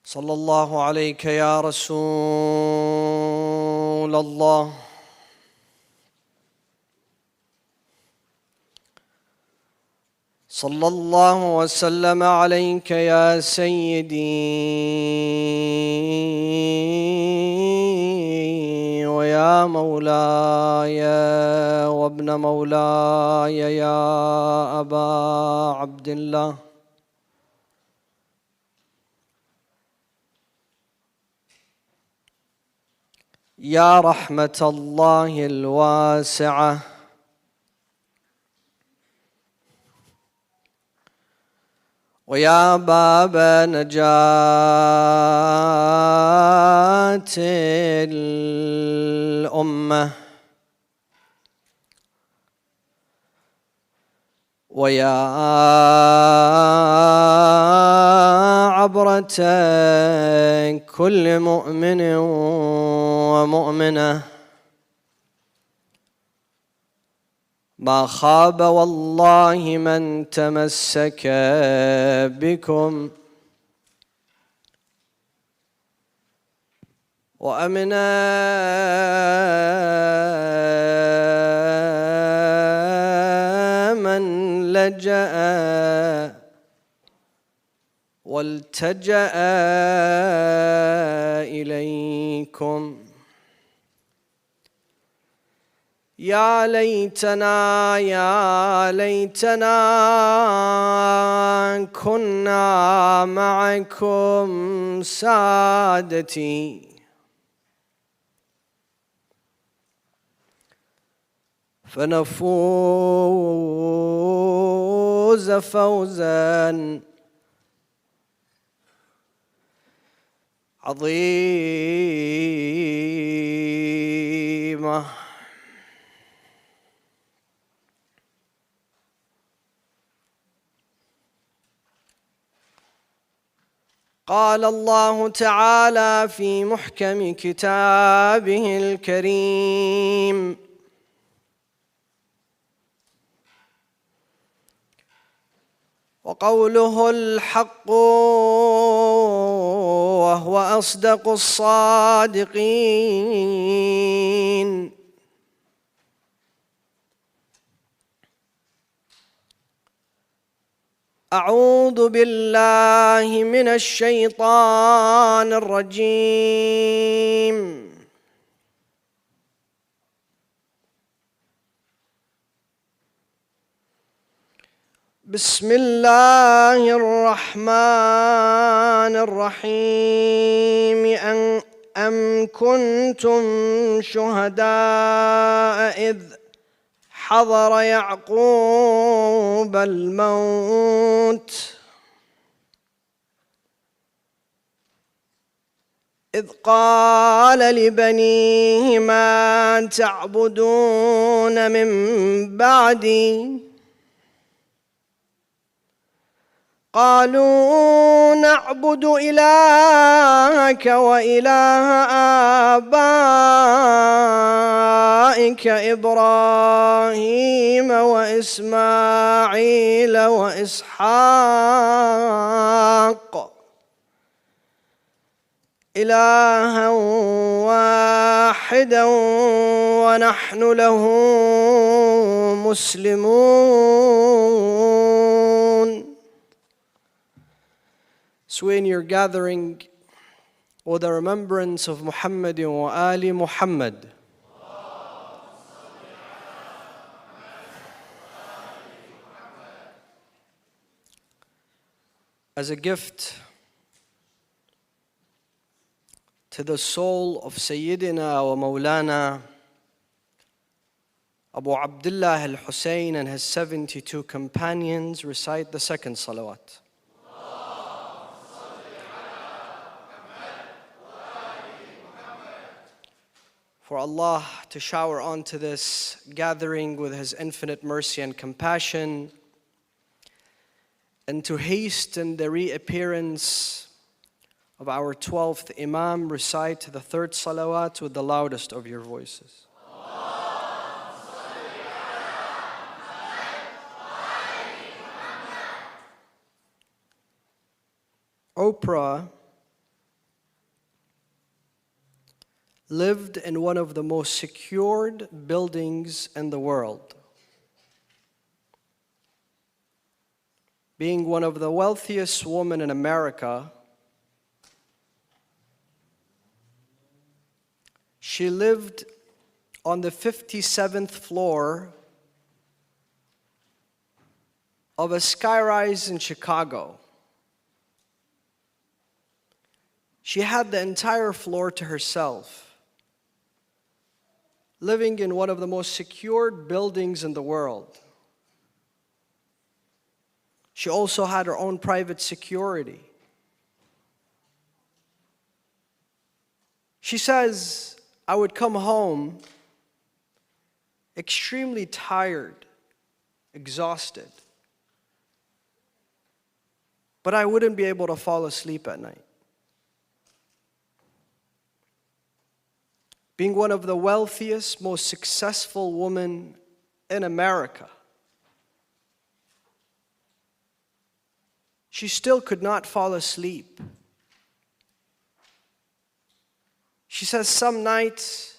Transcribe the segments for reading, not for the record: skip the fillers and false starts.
صلى الله عليك يا رسول الله. صلى الله وسلم عليك يا سيدي ويا مولاي وابن مولاي يا أبا عبد الله. يا رحمة الله الواسعة، ويا باب نجاة الأمة، ويا عبرة كل مؤمن ومؤمنة، ما خاب والله من تمسك بكم وأمنا من لجأ والتجأ إليكم. يا ليتنا يا ليتنا كنا معكم سادتي، فنفوز فوزا عظيما. قال الله تعالى في محكم كتابه الكريم: وقوله الحق وهو أصدق الصادقين. أعوذ بالله من الشيطان الرجيم. بسم الله الرحمن الرحيم. أم كنتم شهداء إذ حضر يعقوب الموت إذ قال لبنيه ما تعبدون من بعدي قالوا نعبد إلهك وإله آبائك إبراهيم وإسماعيل وإسحاق إلها واحدا ونحن له مسلمون. So in your gathering, or the remembrance of Muhammad wa Ali Muhammad, as a gift to the soul of Sayyidina wa Mawlana Abu Abdullah al-Hussein and his 72 companions, recite the second salawat. For Allah to shower onto this gathering with His infinite mercy and compassion, and to hasten the reappearance of our 12th Imam, recite the third salawat with the loudest of your voices. Oprah lived in one of the most secured buildings in the world. Being one of the wealthiest women in America, she lived on the 57th floor of a skyrise in Chicago. She had the entire floor to herself, living in one of the most secured buildings in the world. She also had her own private security. She says, I would come home extremely tired, exhausted, but I wouldn't be able to fall asleep at night. Being one of the wealthiest, most successful women in America, she still could not fall asleep. She says, some nights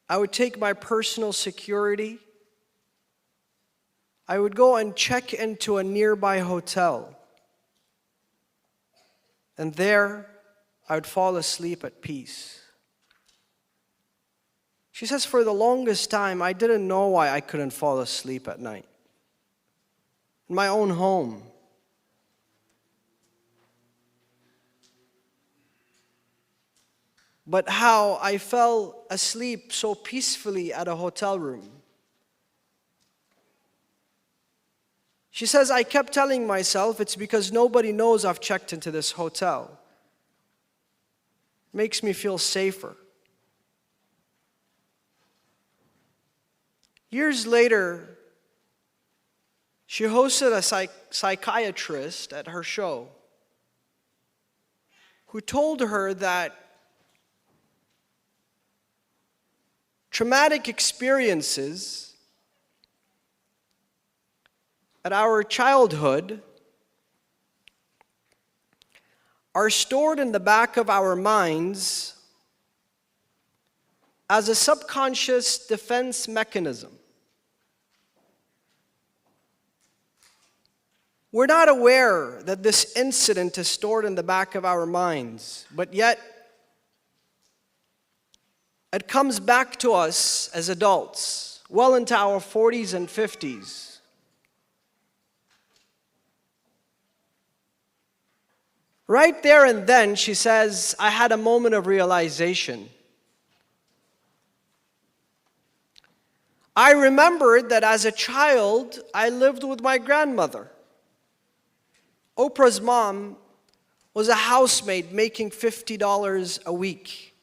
I would take my personal security, I would go and check into a nearby hotel, and there I would fall asleep at peace. She says, for the longest time, I didn't know why I couldn't fall asleep at night. In my own home. But how I fell asleep so peacefully at a hotel room. She says, I kept telling myself it's because nobody knows I've checked into this hotel. It makes me feel safer. Years later, she hosted a psychiatrist at her show who told her that traumatic experiences at our childhood are stored in the back of our minds as a subconscious defense mechanism. We're not aware that this incident is stored in the back of our minds, but yet it comes back to us as adults, well into our 40s and 50s. Right there and then, she says, I had a moment of realization. I remembered that as a child, I lived with my grandmother. Oprah's mom was a housemaid making $50 a week.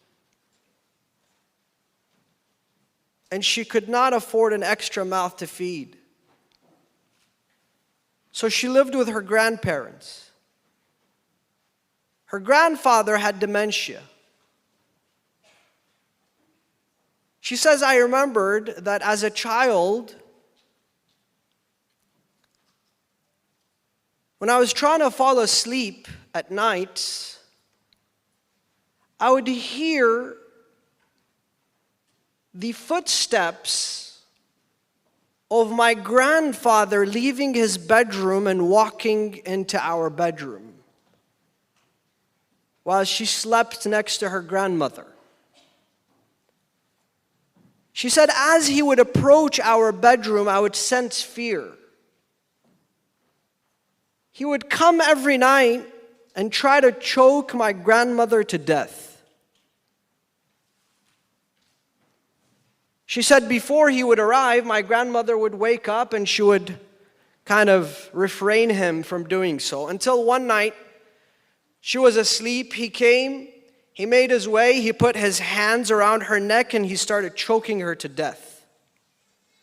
And she could not afford an extra mouth to feed. So she lived with her grandparents. Her grandfather had dementia. She says, I remembered that as a child, when I was trying to fall asleep at night, I would hear the footsteps of my grandfather leaving his bedroom and walking into our bedroom while she slept next to her grandmother. She said, as he would approach our bedroom, I would sense fear. He would come every night and try to choke my grandmother to death. She said before he would arrive, my grandmother would wake up and she would kind of refrain him from doing so. Until one night, she was asleep, he came, he made his way, he put his hands around her neck and he started choking her to death.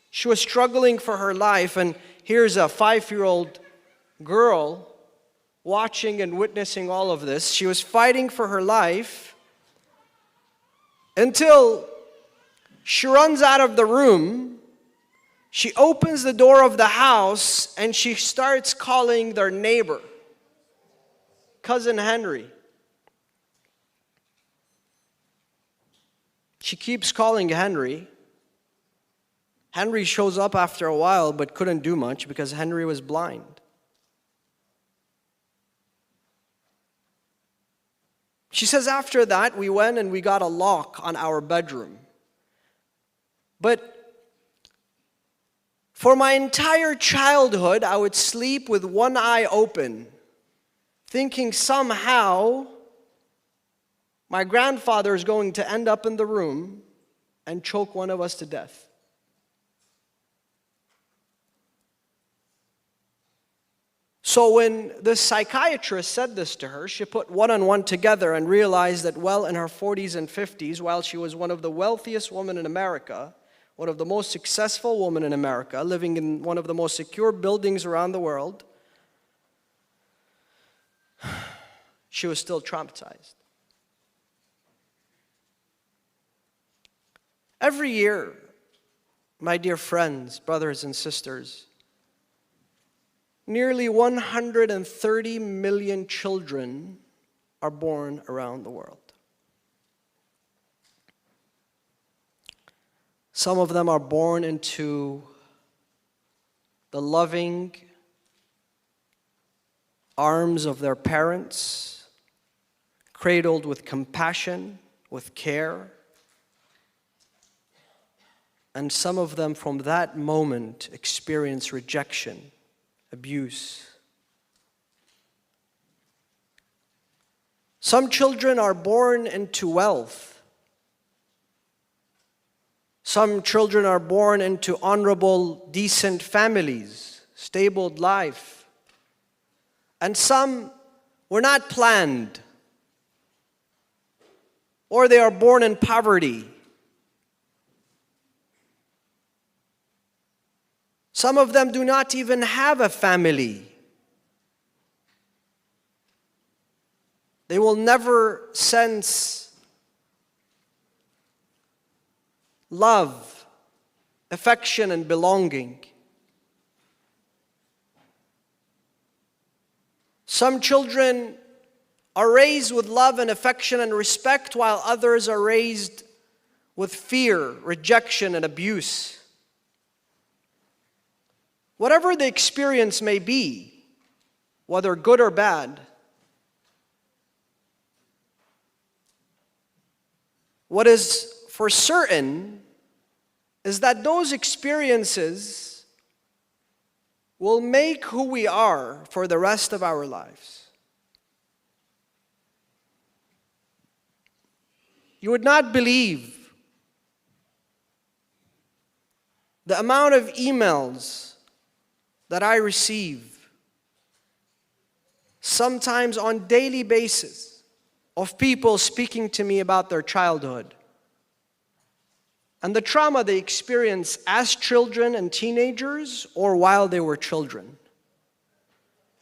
She was struggling for her life, and here's a 5-year-old girl watching and witnessing all of this. She was fighting for her life until she runs out of the room. She opens the door of the house and she starts calling their neighbor, Cousin Henry. keeps calling Henry. Henry shows up after a while but couldn't do much because Henry was blind. She says, after that, we went and we got a lock on our bedroom. But for my entire childhood, I would sleep with one eye open, thinking somehow my grandfather is going to end up in the room and choke one of us to death. So when the psychiatrist said this to her, she put one and one together and realized that well in her 40s and 50s, while she was one of the wealthiest women in America, one of the most successful women in America, living in one of the most secure buildings around the world, she was still traumatized. Every year, my dear friends, brothers and sisters, nearly 130 million children are born around the world. Some of them are born into the loving arms of their parents, cradled with compassion, with care. And some of them from that moment experience rejection, abuse. Some children are born into wealth. Some children are born into honorable, decent families, stable life. And some were not planned, or they are born in poverty. Some of them do not even have a family. They will never sense love, affection, and belonging. Some children are raised with love and affection and respect, while others are raised with fear, rejection, and abuse. Whatever the experience may be, whether good or bad, what is for certain is that those experiences will make who we are for the rest of our lives. You would not believe the amount of emails that I receive, sometimes on daily basis, of people speaking to me about their childhood and the trauma they experienced as children and teenagers or while they were children,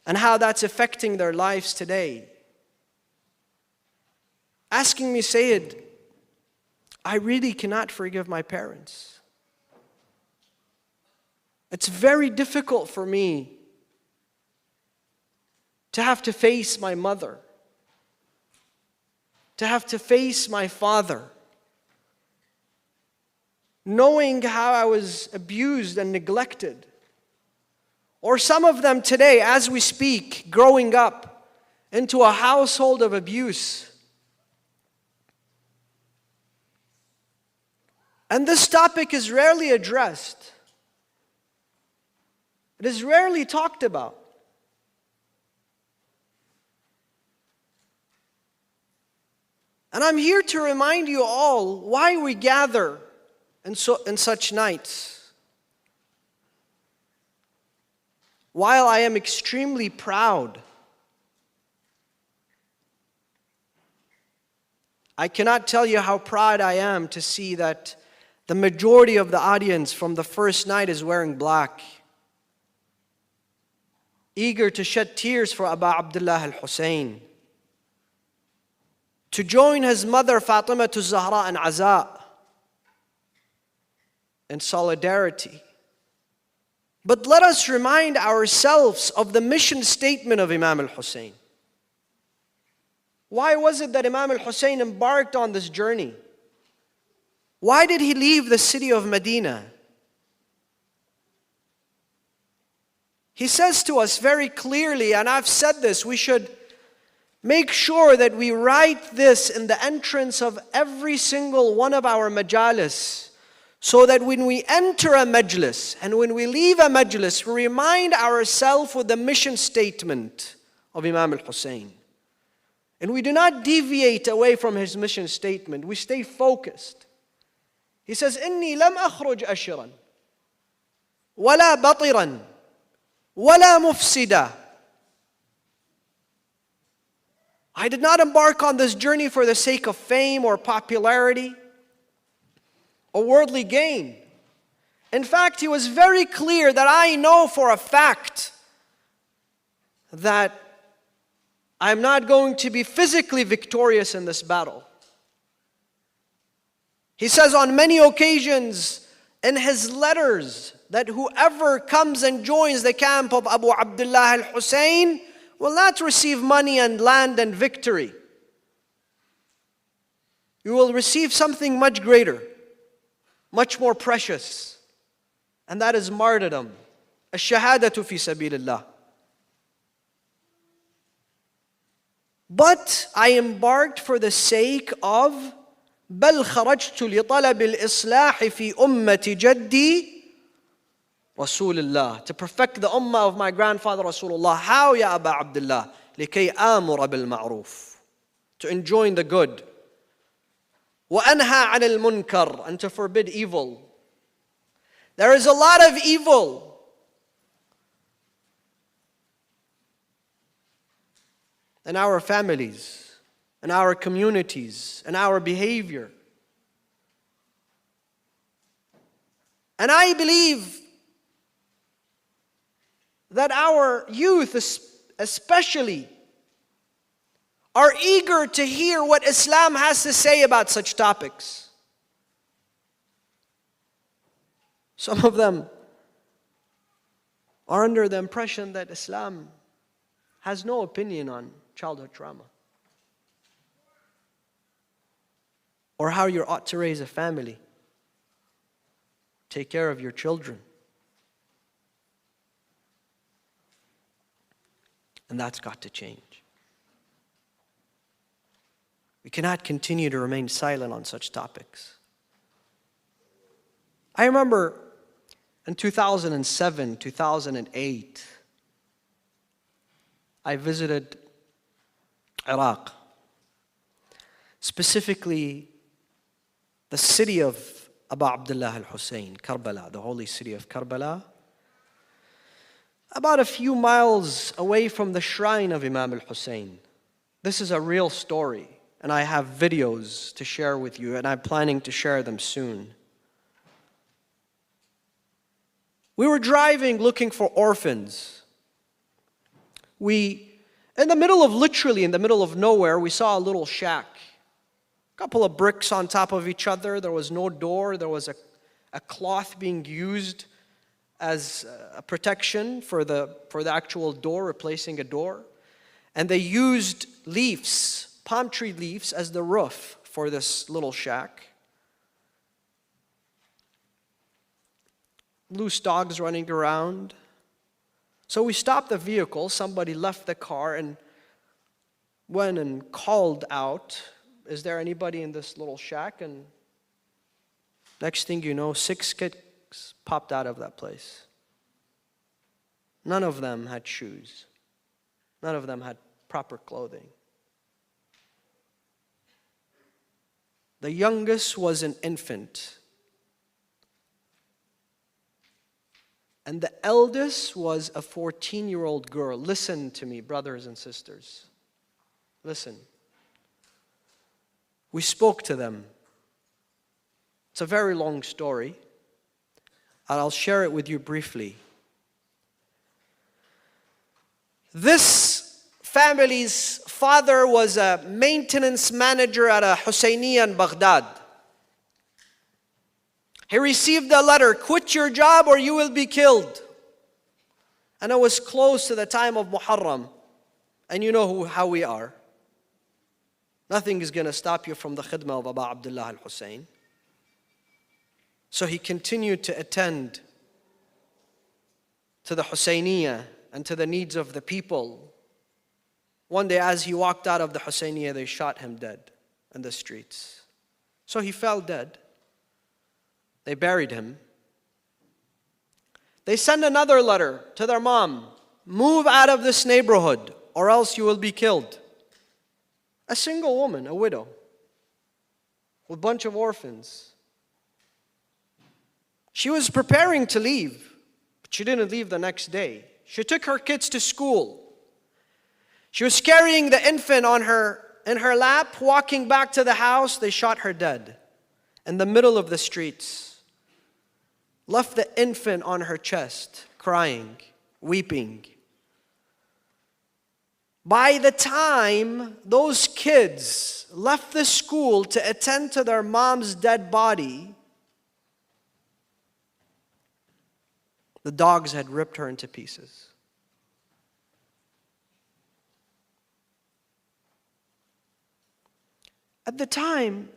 and how that's affecting their lives today. Asking me, Sayyid, I really cannot forgive my parents. It's very difficult for me to have to face my mother, to have to face my father, knowing how I was abused and neglected. Or some of them today, as we speak, growing up into a household of abuse. And this topic is rarely addressed. It is rarely talked about. And I'm here to remind you all why we gather in such nights. While I am extremely proud, I cannot tell you how proud I am to see that the majority of the audience from the first night is wearing black, eager to shed tears for Aba Abdullah al-Hussein, to join his mother Fatima to Zahra and Aza in solidarity. But let us remind ourselves of the mission statement of Imam al-Hussein. Why was it that Imam al-Hussein embarked on this journey? Why did he leave the city of Medina? He says to us very clearly, and I've said this, we should make sure that we write this in the entrance of every single one of our majalis, so that when we enter a majlis and when we leave a majlis, we remind ourselves with the mission statement of Imam al-Hussein. And we do not deviate away from his mission statement. We stay focused. He says, إِنِّي لَمْ أَخْرُجْ أَشِرًا وَلَا بَطِرًا وَلَا مُفْسِدًا. I did not embark on this journey for the sake of fame or popularity or worldly gain. In fact, he was very clear that I know for a fact that I'm not going to be physically victorious in this battle. He says on many occasions in his letters that whoever comes and joins the camp of Abu Abdullah al-Hussein will not receive money and land and victory. You will receive something much greater, much more precious, and that is martyrdom, ash-shahadatu fi sabilillah. But I embarked for the sake of بل خرجت لطلب الإصلاح في أمة جدي رسول الله, to perfect the ummah of my grandfather Rasulullah. How, ya Aba Abdullah? لكي آمر بالمعروف, to enjoin the good, وأنهى عن المنكر, and to forbid evil. There is a lot of evil in our families, in our communities, in our behavior. And I believe that our youth especially are eager to hear what Islam has to say about such topics. Some of them are under the impression that Islam has no opinion on childhood trauma, or how you ought to raise a family, take care of your children. And that's got to change. We cannot continue to remain silent on such topics. I remember in 2007, 2008, I visited Iraq, specifically the city of Abu Abdullah al-Hussein, Karbala, the holy city of Karbala, about a few miles away from the shrine of Imam al-Hussein. This is a real story, and I have videos to share with you, and I'm planning to share them soon. We were driving looking for orphans. Literally in the middle of nowhere, we saw a little shack. A couple of bricks on top of each other. There was no door. There was a cloth being used as a protection for the actual door, replacing a door. And they used leaves, palm tree leaves, as the roof for this little shack. Loose dogs running around. So we stopped the vehicle. Somebody left the car and went and called out, "Is there anybody in this little shack?" And next thing you know, 6 kids popped out of that place. None of them had shoes. None of them had proper clothing. The youngest was an infant. And the eldest was a 14-year-old girl. Listen to me, brothers and sisters. Listen. We spoke to them. It's a very long story, and I'll share it with you briefly. This family's father was a maintenance manager at a Husseiniya in Baghdad. He received a letter, "Quit your job or you will be killed." And it was close to the time of Muharram. And you know how we are. Nothing is going to stop you from the khidmah of Abu Abdullah al-Hussein. So he continued to attend to the Husayniyah and to the needs of the people. One day as he walked out of the Husayniyah, they shot him dead in the streets. So he fell dead. They buried him. They sent another letter to their mom. Move out of this neighborhood or else you will be killed. A single woman, a widow, with a bunch of orphans. She was preparing to leave, but she didn't leave the next day. She took her kids to school. She was carrying the infant in her lap, walking back to the house. They shot her dead in the middle of the streets. Left the infant on her chest, crying, weeping. By the time those kids left the school to attend to their mom's dead body, the dogs had ripped her into pieces. At the time,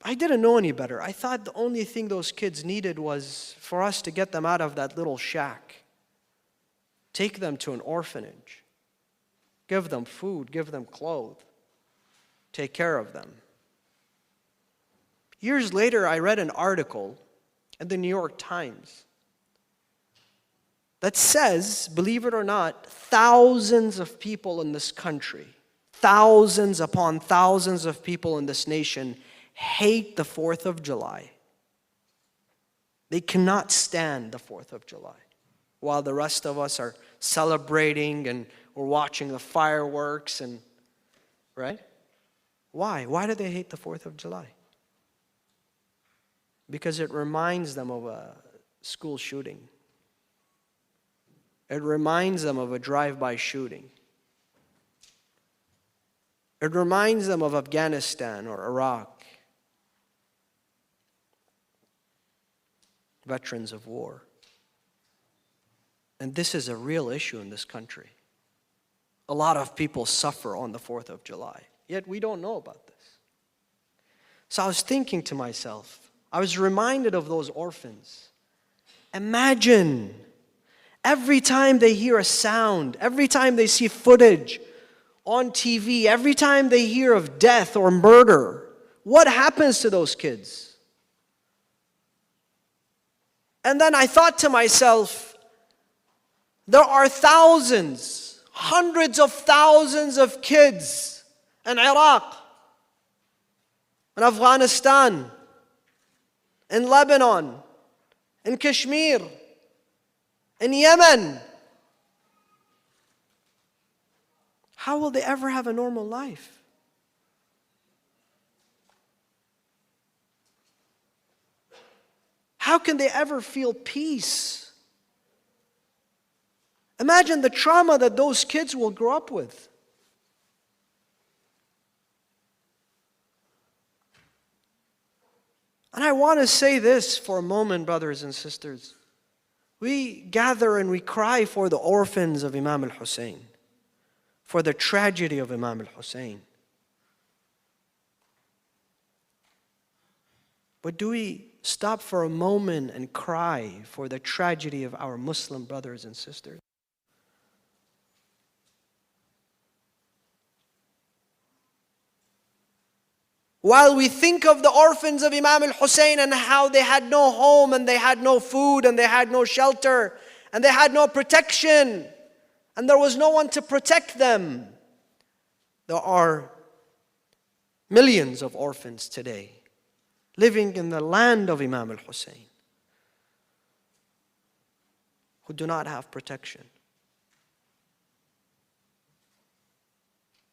I didn't know any better. I thought the only thing those kids needed was for us to get them out of that little shack. Take them to an orphanage. Give them food, give them clothes. Take care of them. Years later, I read an article in the New York Times that says, believe it or not, thousands of people in this country, thousands upon thousands of people in this nation hate the 4th of July. They cannot stand the 4th of July, while the rest of us are celebrating and we're watching the fireworks and, right? Why? Why do they hate the 4th of July? Because it reminds them of a school shooting. It reminds them of a drive-by shooting. It reminds them of Afghanistan or Iraq. Veterans of war. And this is a real issue in this country. A lot of people suffer on the 4th of July, yet we don't know about this. So I was thinking to myself, I was reminded of those orphans. Imagine every time they hear a sound, every time they see footage on TV, every time they hear of death or murder, what happens to those kids? And then I thought to myself, there are thousands, hundreds of thousands of kids in Iraq, in Afghanistan, in Lebanon, in Kashmir, in Yemen. How will they ever have a normal life? How can they ever feel peace? Imagine the trauma that those kids will grow up with. And I want to say this for a moment, brothers and sisters. We gather and we cry for the orphans of Imam al-Hussein, for the tragedy of Imam al-Hussein. But do we stop for a moment and cry for the tragedy of our Muslim brothers and sisters? While we think of the orphans of Imam al-Hussein and how they had no home and they had no food and they had no shelter and they had no protection and there was no one to protect them, there are millions of orphans today living in the land of Imam al-Hussein who do not have protection,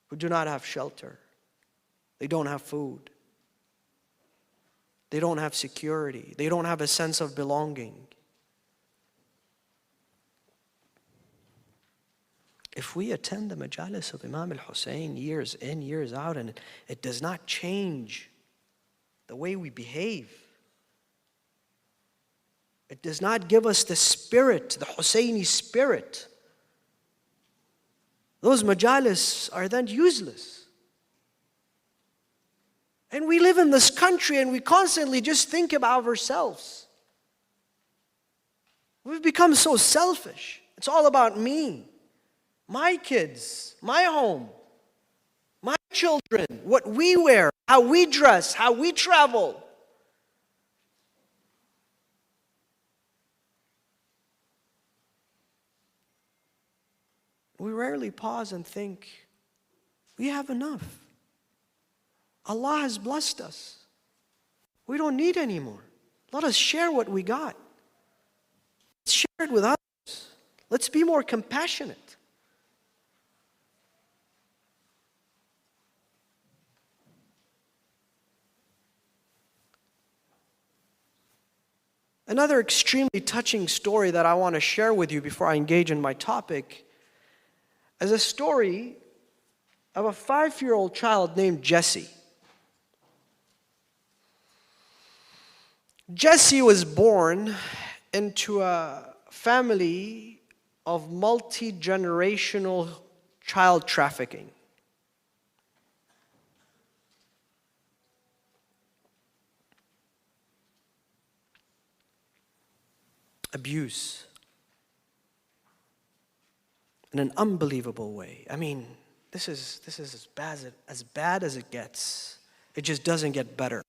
who do not have shelter. They don't have food. They don't have security. They don't have a sense of belonging. If we attend the majalis of Imam al-Hussein years in, years out, and it does not change the way we behave, it does not give us the spirit, the Husseini spirit, those majalis are then useless. And we live in this country and we constantly just think about ourselves. We've become so selfish. It's all about me, my kids, my home, my children, what we wear, how we dress, how we travel. We rarely pause and think, we have enough. Allah has blessed us. We don't need any more. Let us share what we got. Let's share it with others. Let's be more compassionate. Another extremely touching story that I want to share with you before I engage in my topic is a story of a 5-year-old child named Jesse. Jesse was born into a family of multi-generational child trafficking. Abuse. In an unbelievable way. I mean, this is as bad as it gets. It just doesn't get better.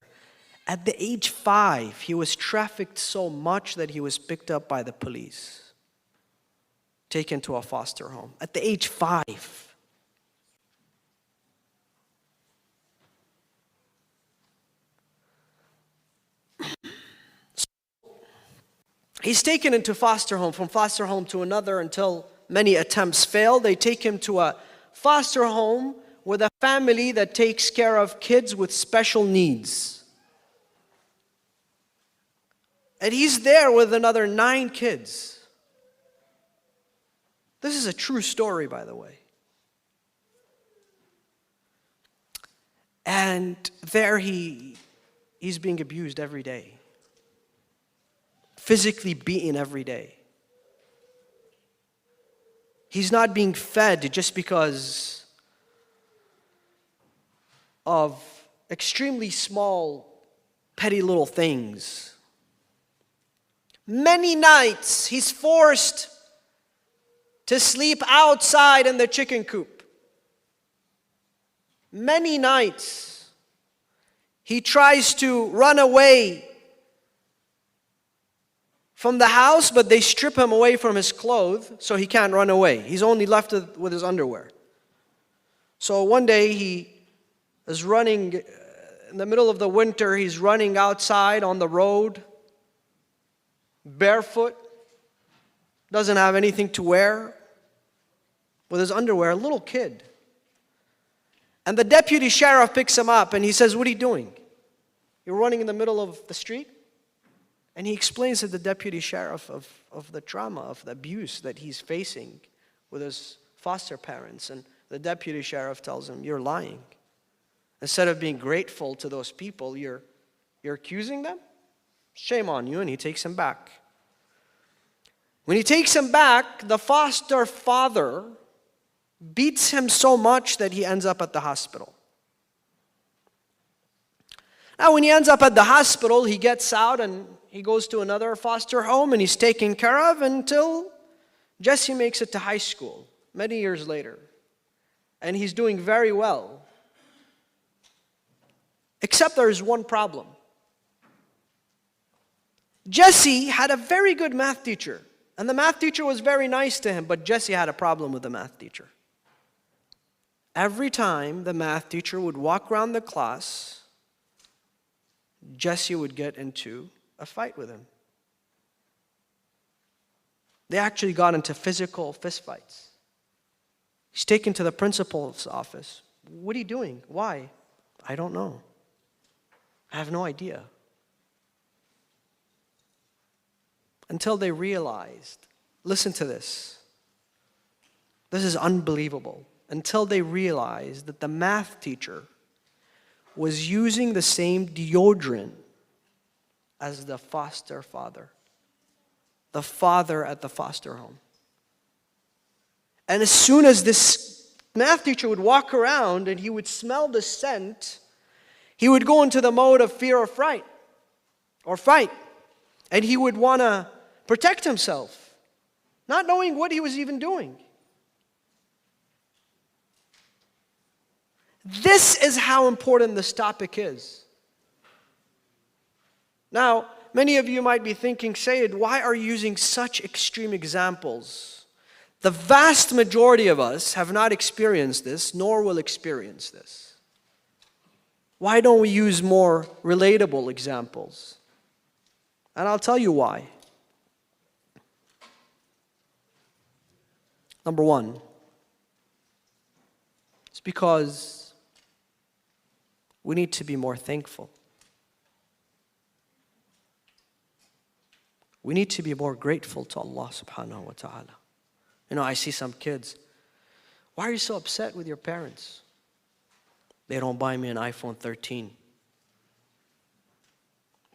At the age 5, he was trafficked so much that he was picked up by the police, taken to a foster home. At the age 5. He's taken into foster home, from foster home to another until many attempts fail. They take him to a foster home with a family that takes care of kids with special needs. And he's there with another 9 kids. This is a true story, by the way. And there he's being abused every day. Physically beaten every day. He's not being fed just because of extremely small, petty little things. Many nights he's forced to sleep outside in the chicken coop. Many nights he tries to run away from the house, but they strip him away from his clothes so he can't run away. He's only left with his underwear. So one day he is running, in the middle of the winter, he's running outside on the road, barefoot, doesn't have anything to wear, with his underwear, a little kid. And the deputy sheriff picks him up and he says, "What are you doing? You're running in the middle of the street?" And he explains to the deputy sheriff of the trauma, of the abuse that he's facing with his foster parents. And the deputy sheriff tells him, "You're lying. Instead of being grateful to those people, you're accusing them? Shame on you." And he takes him back. When he takes him back, the foster father beats him so much that he ends up at the hospital. Now, when he ends up at the hospital, he gets out and he goes to another foster home and he's taken care of until Jesse makes it to high school many years later. And he's doing very well. Except there's one problem. Jesse had a very good math teacher. And the math teacher was very nice to him, but Jesse had a problem with the math teacher. Every time the math teacher would walk around the class, Jesse would get into a fight with him. They actually got into physical fistfights. He's taken to the principal's office. "What are you doing? Why?" "I don't know. I have no idea." Until they realized, listen to this. This is unbelievable. Until they realized that the math teacher was using the same deodorant as the foster father, the father at the foster home. And as soon as this math teacher would walk around and he would smell the scent, he would go into the mode of fear or fright or fight. And he would want to protect himself, not knowing what he was even doing. This is how important this topic is. Now, many of you might be thinking, Sayyid, why are you using such extreme examples? The vast majority of us have not experienced this, nor will experience this. Why don't we use more relatable examples? And I'll tell you why. Number one, it's because we need to be more thankful. We need to be more grateful to Allah subhanahu wa ta'ala. You know, I see some kids. Why are you so upset with your parents? They don't buy me an iPhone 13.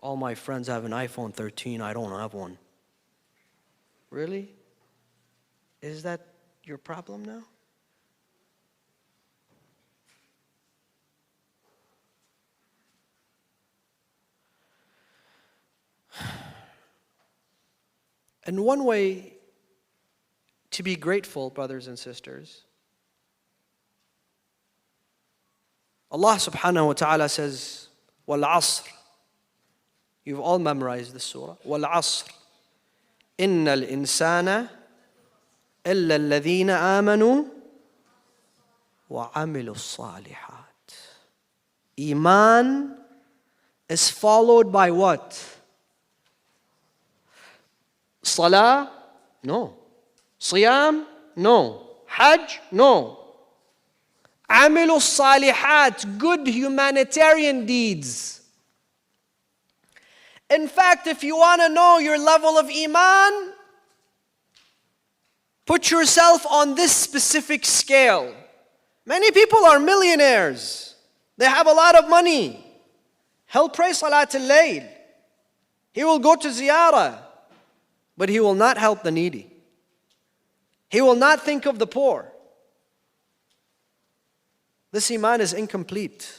All my friends have an iPhone 13. I don't have one. Really? Is that your problem now? And one way to be grateful, brothers and sisters, Allah subhanahu wa ta'ala says, وَالْعَصْرِ. You've all memorized this surah. وَالْعَصْرِ إِنَّ الْإِنسَانَ إِلَّا الَّذِينَ آمَنُوا وَعَمِلُوا الصَّالِحَاتِ. Iman is followed by what? Salah? No. Siyam? No. Hajj? No. Amilu salihat, good humanitarian deeds. In fact, if you want to know your level of iman, put yourself on this specific scale. Many people are millionaires. They have a lot of money. He'll pray Salat al-Layl. He will go to ziyarah. But he will not help the needy. He will not think of the poor. This iman is incomplete.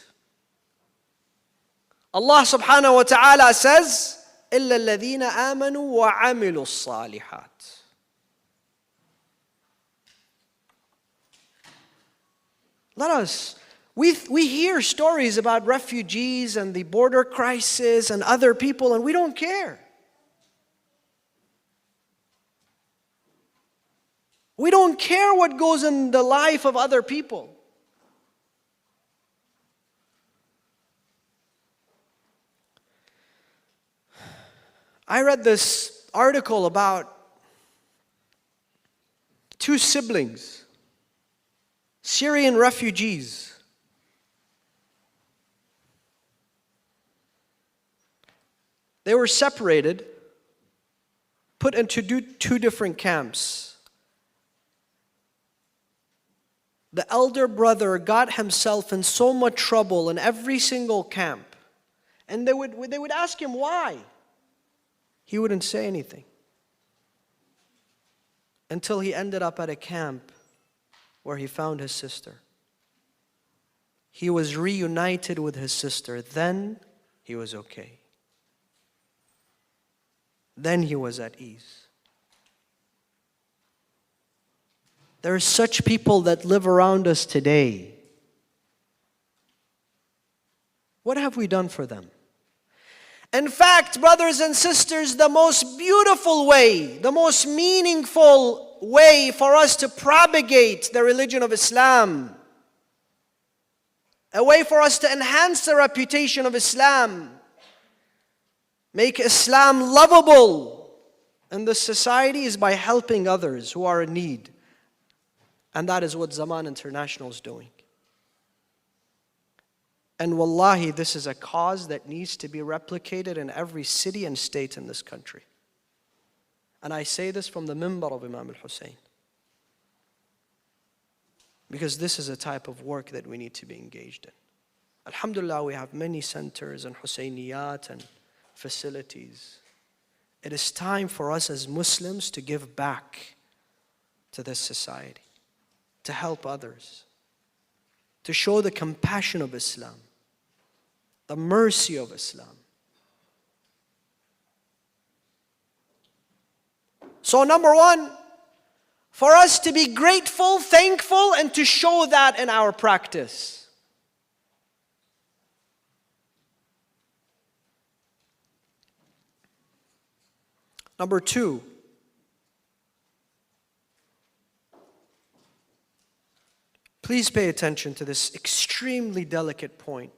Allah subhanahu wa ta'ala says, إِلَّا الَّذِينَ آمَنُوا وَعَمِلُوا الصَّالِحَاتِ. Let us, we hear stories about refugees and the border crisis and other people, and we don't care. We don't care what goes in the life of other people. I read this article about two siblings, Syrian refugees. They were separated, put into two different camps. The elder brother got himself in so much trouble in every single camp. And they would ask him why. He wouldn't say anything. Until he ended up at a camp where he found his sister. He was reunited with his sister. Then he was okay. Then he was at ease. There are such people that live around us today. What have we done for them? In fact, brothers and sisters, the most beautiful way, the most meaningful way for us to propagate the religion of Islam, a way for us to enhance the reputation of Islam, make Islam lovable in this society, is by helping others who are in need. And that is what Zaman International is doing. And wallahi, this is a cause that needs to be replicated in every city and state in this country. And I say this from the minbar of Imam al-Hussein. Because this is a type of work that we need to be engaged in. Alhamdulillah, we have many centers and Husayniyat and facilities. It is time for us as Muslims to give back to this society, to help others, to show the compassion of Islam. The mercy of Islam. So number one, for us to be grateful, thankful, and to show that in our practice. Number two, please pay attention to this extremely delicate point.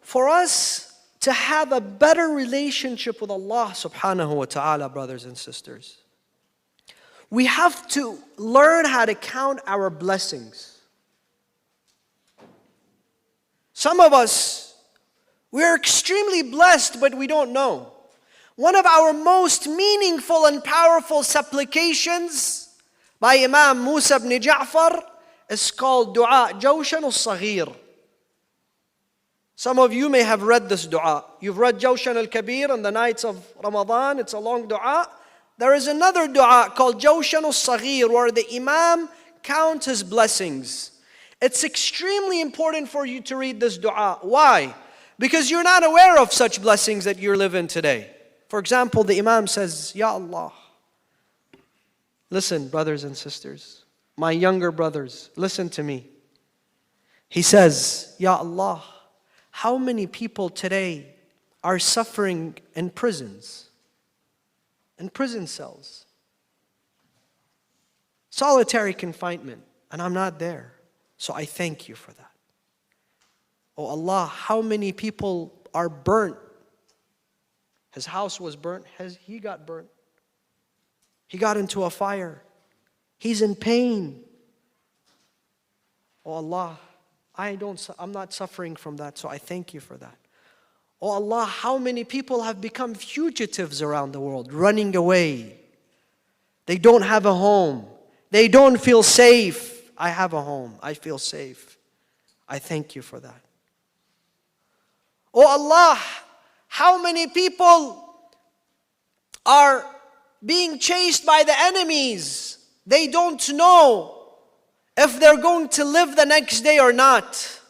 For us to have a better relationship with Allah subhanahu wa ta'ala, brothers and sisters, we have to learn how to count our blessings. Some of us, we're extremely blessed, but we don't know. One of our most meaningful and powerful supplications by Imam Musa ibn Ja'far is called Dua Jawshan al-Saghir. Some of you may have read this dua. You've read Jawshan al-Kabir on the nights of Ramadan. It's a long dua. There is another dua called Jawshan al-Saghir where the Imam counts his blessings. It's extremely important for you to read this dua. Why? Because you're not aware of such blessings that you live in today. For example, the Imam says, Ya Allah. Listen, brothers and sisters, my younger brothers, listen to me. He says, Ya Allah, how many people today are suffering in prisons, in prison cells, solitary confinement, and I'm not there. So I thank you for that. Oh Allah, how many people are burnt? His house was burnt. He got burnt. He got into a fire. He's in pain. Oh Allah, I'm not suffering from that, so I thank you for that. Oh Allah, how many people have become fugitives around the world, running away. They don't have a home. They don't feel safe. I have a home. I feel safe. I thank you for that. Oh Allah, how many people are being chased by the enemies? They don't know if they're going to live the next day or not.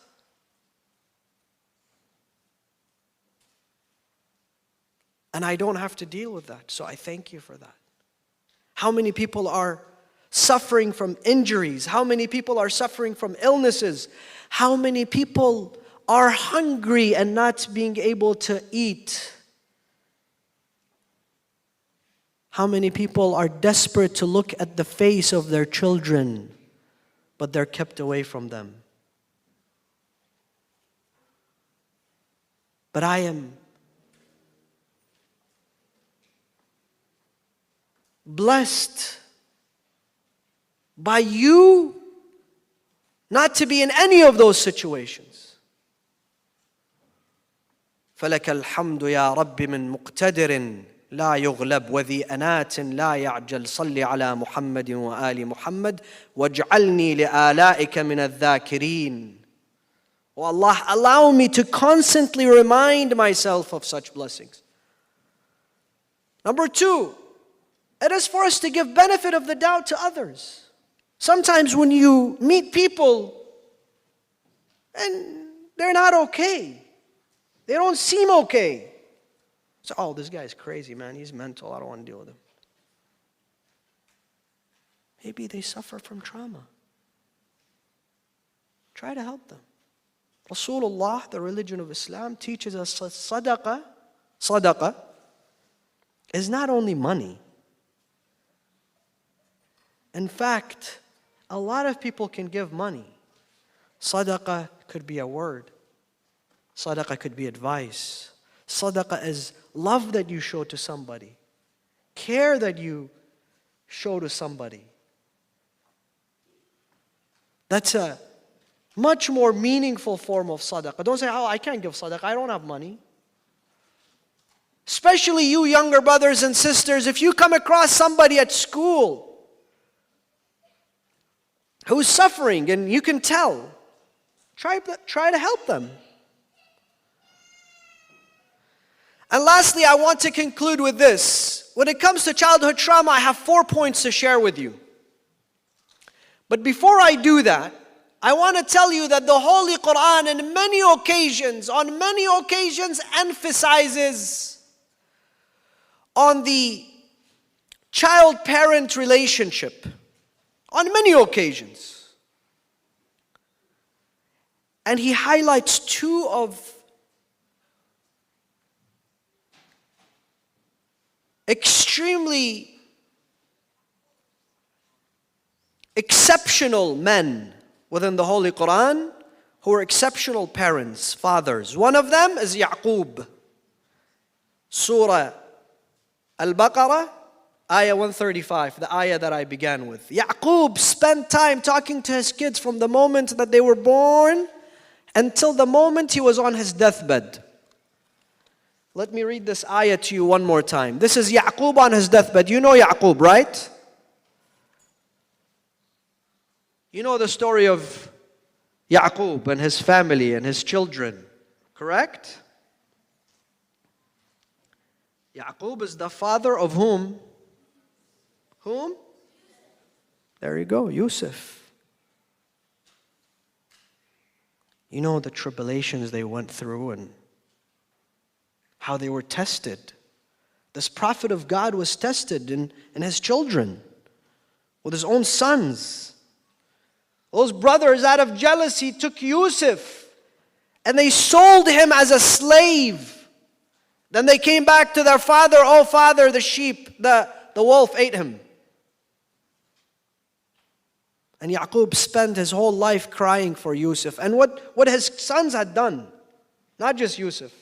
And I don't have to deal with that, so I thank you for that. How many people are suffering from injuries? How many people are suffering from illnesses? How many people are hungry and not being able to eat? How many people are desperate to look at the face of their children, but they're kept away from them? But I am blessed by you not to be in any of those situations. فَلَكَ الْحَمْدُ يَا رَبِّ مِن مُقْتَدِرٍ لا يغلب وذي أنات لا يعجل صل على محمد وآل محمد واجعلني لآلائك من الذاكرين. Oh Allah, allow me to constantly remind myself of such blessings. Number two, it is for us to give benefit of the doubt to others. Sometimes when you meet people and they're not okay, they don't seem okay. So, oh, this guy's crazy, man. He's mental. I don't want to deal with him. Maybe they suffer from trauma. Try to help them. Rasulullah, the religion of Islam, teaches us sadaqah. Sadaqah is not only money. In fact, a lot of people can give money. Sadaqah could be a word. Sadaqah could be advice. Sadaqah is love that you show to somebody, care that you show to somebody. That's a much more meaningful form of sadaqah. Don't say, oh, I can't give sadaqah, I don't have money. Especially you younger brothers and sisters, if you come across somebody at school who's suffering and you can tell, try to help them. And lastly, I want to conclude with this. When it comes to childhood trauma, I have 4 points to share with you. But before I do that, I want to tell you that the Holy Quran on many occasions emphasizes on the child-parent relationship. On many occasions. And he highlights two of extremely exceptional men within the Holy Quran who are exceptional parents, fathers. One of them is Yaqub. Surah Al-Baqarah, Ayah 135, the ayah that I began with. Yaqub spent time talking to his kids from the moment that they were born until the moment he was on his deathbed. Let me read this ayah to you one more time. This is Yaqub on his deathbed. You know Yaqub, right? You know the story of Yaqub and his family and his children, correct? Yaqub is the father of whom? Whom? There you go, Yusuf. You know the tribulations they went through and how they were tested. This prophet of God was tested in his children, with his own sons. Those brothers, out of jealousy, took Yusuf and they sold him as a slave. Then they came back to their father. Oh, father, the sheep, the wolf ate him. And Yaqub spent his whole life crying for Yusuf and what his sons had done, not just Yusuf.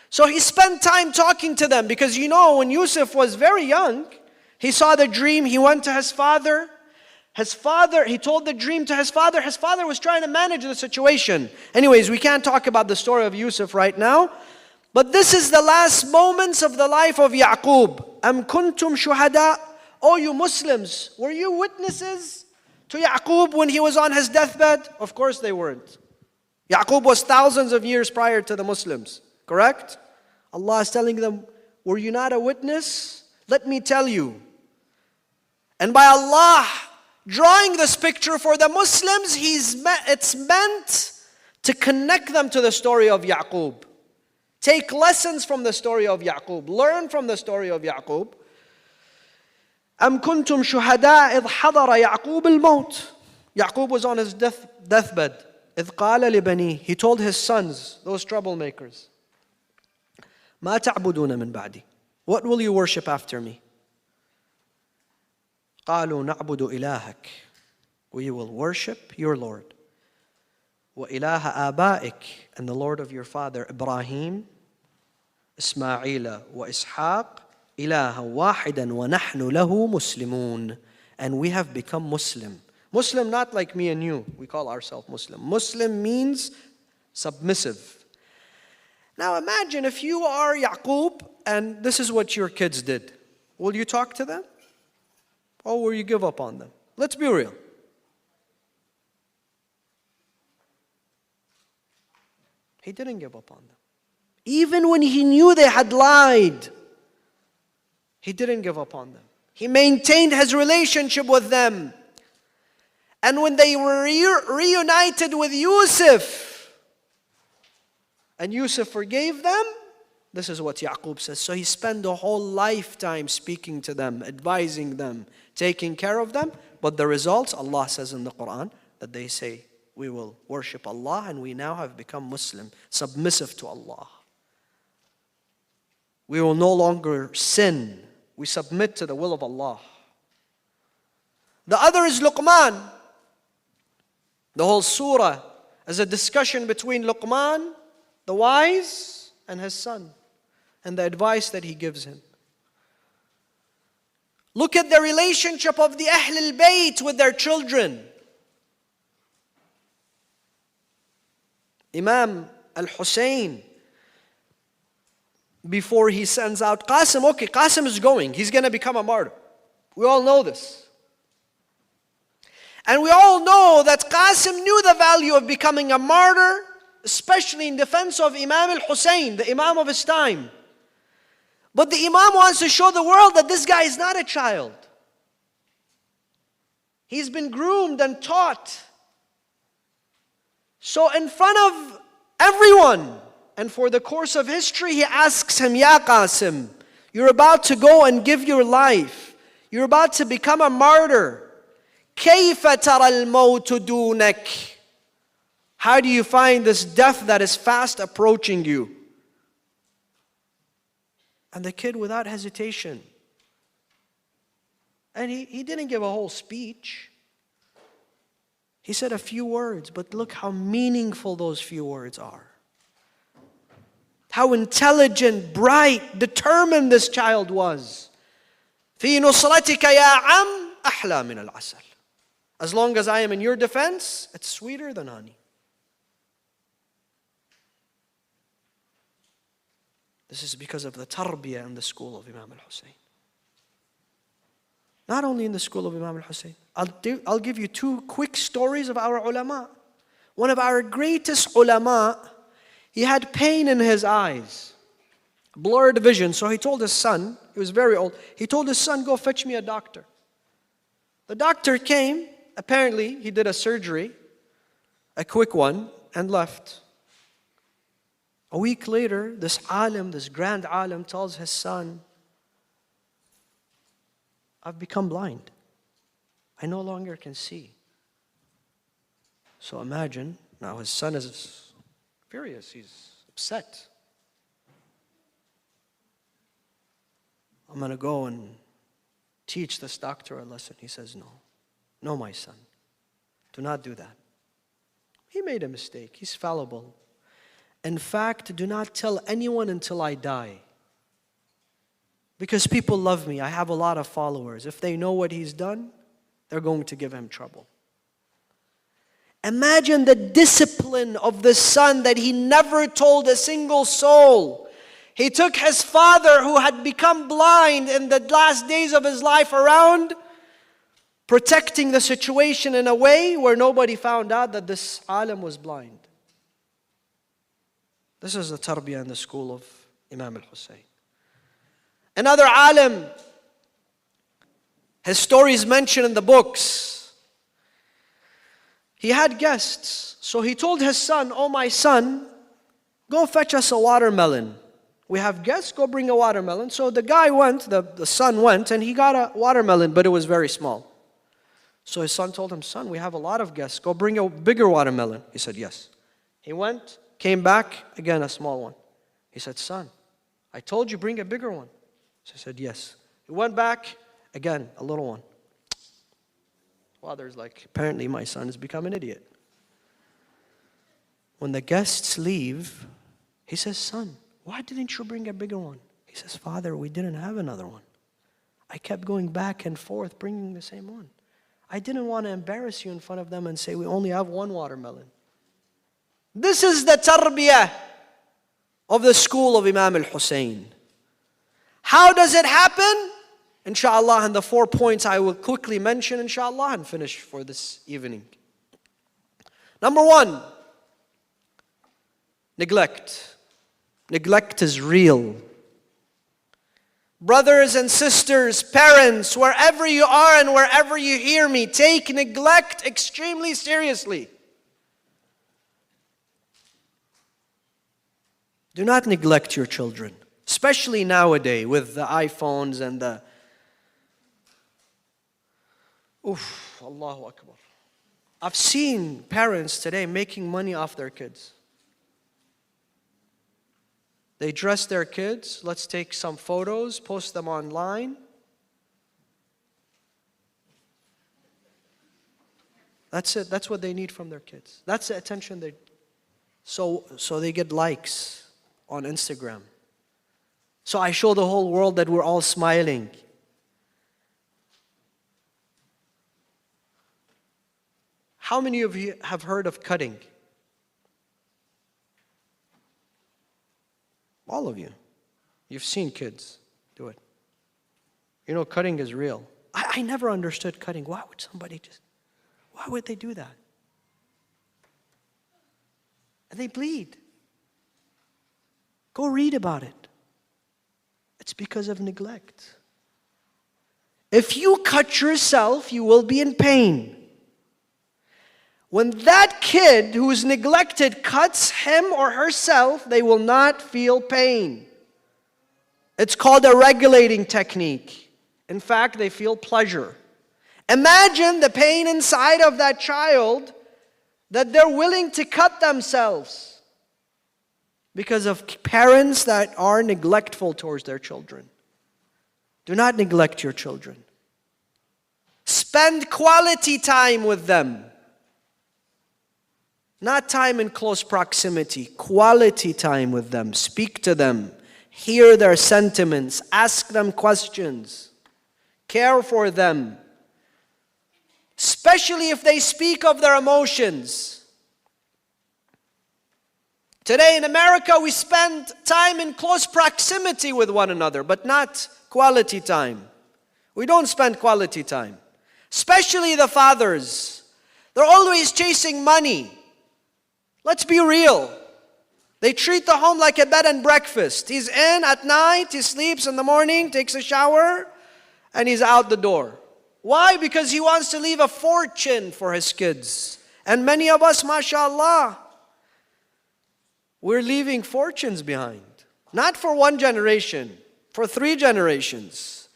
So he spent time talking to them because when Yusuf was very young, he saw the dream, he went to his father. He told the dream to his father. His father was trying to manage the situation. Anyways, we can't talk about the story of Yusuf right now. But this is the last moments of the life of Yaqub. Am kuntum shuhada? Oh, you Muslims, were you witnesses to Yaqub when he was on his deathbed? Of course they weren't. Yaqub was thousands of years prior to the Muslims. Correct? Allah is telling them, were you not a witness? Let me tell you. And by Allah drawing this picture for the Muslims, it's meant to connect them to the story of Yaqub. Take lessons from the story of Yaqub. Learn from the story of Yaqub. أَمْ كُنْتُمْ شُهَدَاءَ إِذْ حَضَرَ يَعْقُوبُ الْمَوْتِ. Yaqub was on his deathbed. إِذْ قَالَ لِبَنِيهِ. He told his sons, those troublemakers, مَا تَعْبُدُونَ مِنْ بَعْدِي. What will you worship after me? قَالُوا نَعْبُدُ إِلَهَكَ. We will worship your Lord. وَإِلَهَ آبَائِكَ. And the Lord of your father, Ibrahim, إسماعيل وإسحاق. إِلَهًا وَاحِدًا وَنَحْنُ لَهُ مُسْلِمُونَ. And we have become Muslim. Muslim not like me and you. We call ourselves Muslim. Muslim means submissive. Now imagine if you are Yaqub and this is what your kids did. Will you talk to them? Or will you give up on them? Let's be real. He didn't give up on them. Even when he knew they had lied, he didn't give up on them. He maintained his relationship with them. And when they were reunited with Yusuf, and Yusuf forgave them, this is what Yaqub says. So he spent the whole lifetime speaking to them, advising them, taking care of them. But the results, Allah says in the Quran, that they say, we will worship Allah and we now have become Muslim, submissive to Allah. We will no longer sin. We submit to the will of Allah. The other is Luqman. The whole surah is a discussion between Luqman, the wise, and his son, and the advice that he gives him. Look at the relationship of the Ahl al-Bayt with their children. Imam al-Hussein, before he sends out Qasim, okay, Qasim is going. He's going to become a martyr. We all know this. And we all know that Qasim knew the value of becoming a martyr, especially in defense of Imam al-Hussein, the Imam of his time. But the Imam wants to show the world that this guy is not a child. He's been groomed and taught So in front of everyone, and for the course of history, he asks him, Ya Qasim, you're about to go and give your life. You're about to become a martyr. كيف ترى الموت دونك? How do you find this death that is fast approaching you? And the kid, without hesitation, and he didn't give a whole speech. He said a few words, but look how meaningful those few words are. How intelligent, bright, determined this child was. في نصرتك يا عم أحلى من العسل. As long as I am in your defense, it's sweeter than honey. This is because of the tarbiyah in the school of Imam al-Hussein. Not only in the school of Imam al-Hussein. I'll give you two quick stories of our ulama. One of our greatest ulama, he had pain in his eyes, blurred vision. So he told his son, he was very old, he told his son, go fetch me a doctor. The doctor came, apparently he did a surgery, a quick one, and left. A week later, this alim, this grand alim, tells his son, I've become blind. I no longer can see. So imagine, now his son is furious, he's upset. I'm going to go and teach this doctor a lesson. He says, no. No, my son. Do not do that. He made a mistake. He's fallible. In fact, do not tell anyone until I die. Because people love me. I have a lot of followers. If they know what he's done, they're going to give him trouble. Imagine the discipline of the son that he never told a single soul. He took his father, who had become blind in the last days of his life, around, protecting the situation in a way where nobody found out that this alim was blind. This is the tarbiyah in the school of Imam al-Hussein. Another alim, his story is mentioned in the books. He had guests, so he told his son, oh my son, go fetch us a watermelon. We have guests, go bring a watermelon. So the guy went, the son went, and he got a watermelon, but it was very small. So his son told him, son, we have a lot of guests, go bring a bigger watermelon. He said, yes. He went, came back, again a small one. He said, son, I told you bring a bigger one. So he said, yes. He went back, again, a little one. Father's like, apparently my son has become an idiot. When the guests leave, he says, son, why didn't you bring a bigger one? He says, father, we didn't have another one. I kept going back and forth, bringing the same one. I didn't want to embarrass you in front of them and say, we only have one watermelon. This is the tarbiyah of the school of Imam al-Hussein. How does it happen? Inshallah, and the 4 points I will quickly mention, inshallah, and finish for this evening. Number 1, neglect. Neglect is real. Brothers and sisters, parents, wherever you are and wherever you hear me, take neglect extremely seriously. Do not neglect your children, especially nowadays with the iPhones and the... Allahu Akbar. I've seen parents today making money off their kids. They dress their kids, let's take some photos, post them online. That's it. That's what they need from their kids. That's the attention they... So they get likes on Instagram. So I show the whole world that we're all smiling. How many of you have heard of cutting? All of you. You've seen kids do it. You know, cutting is real. I never understood cutting. Why would they do that? And they bleed. Go read about it. It's because of neglect. If you cut yourself, you will be in pain. When that kid who is neglected cuts him or herself, they will not feel pain. It's called a regulating technique. In fact, they feel pleasure. Imagine the pain inside of that child that they're willing to cut themselves because of parents that are neglectful towards their children. Do not neglect your children. Spend quality time with them. Not time in close proximity, quality time with them. Speak to them. Hear their sentiments. Ask them questions. Care for them. Especially if they speak of their emotions. Today in America, we spend time in close proximity with one another, but not quality time. We don't spend quality time. Especially the fathers. They're always chasing money. Let's be real. They treat the home like a bed and breakfast. He's in at night, he sleeps in the morning, takes a shower, and he's out the door. Why? Because he wants to leave a fortune for his kids. And many of us, mashallah, we're leaving fortunes behind. Not for one generation, for 3 generations.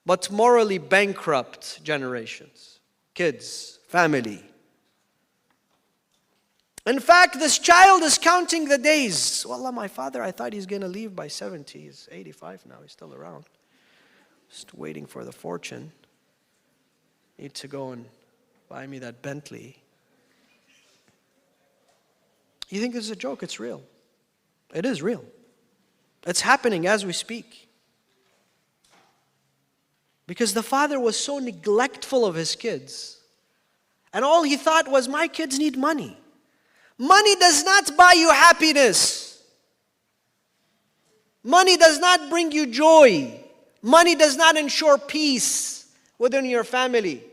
But morally bankrupt generations. Kids, family. In fact, this child is counting the days. Wallah, my father, I thought he's going to leave by 70. He's 85 now. He's still around. Just waiting for the fortune. Need to go and buy me that Bentley. You think this is a joke? It's real. It is real. It's happening as we speak. Because the father was so neglectful of his kids. And all he thought was, my kids need money. Money does not buy you happiness. Money does not bring you joy. Money does not ensure peace within your family.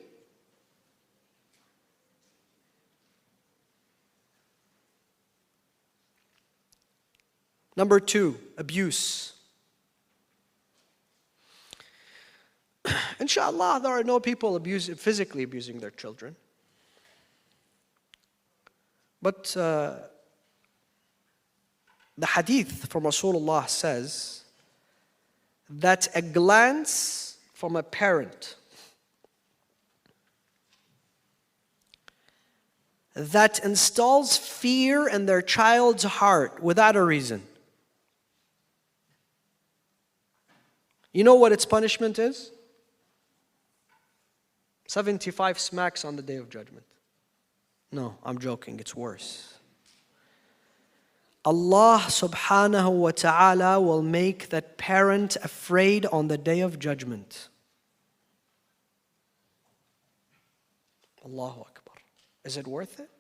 Number 2, abuse. Inshallah, there are no people physically abusing their children. But the hadith from Rasulullah says that a glance from a parent that installs fear in their child's heart without a reason. You know what its punishment is? 75 smacks on the Day of Judgment. No, I'm joking, it's worse. Allah subhanahu wa ta'ala will make that parent afraid on the Day of Judgment. Allahu Akbar. Is it worth it?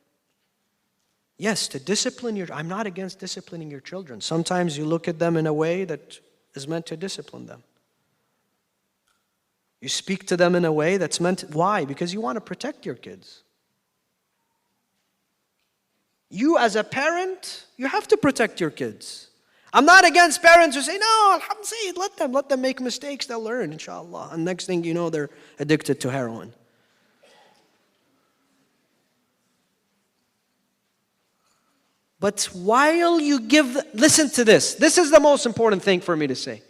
Yes, to discipline I'm not against disciplining your children. Sometimes you look at them in a way that is meant to discipline them. You speak to them in a way that's why? Because you want to protect your kids. You as a parent, you have to protect your kids. I'm not against parents who say, no, alhamdulillah, let them make mistakes, they'll learn, inshallah. And next thing you know, they're addicted to heroin. But while you listen to this is the most important thing for me to say.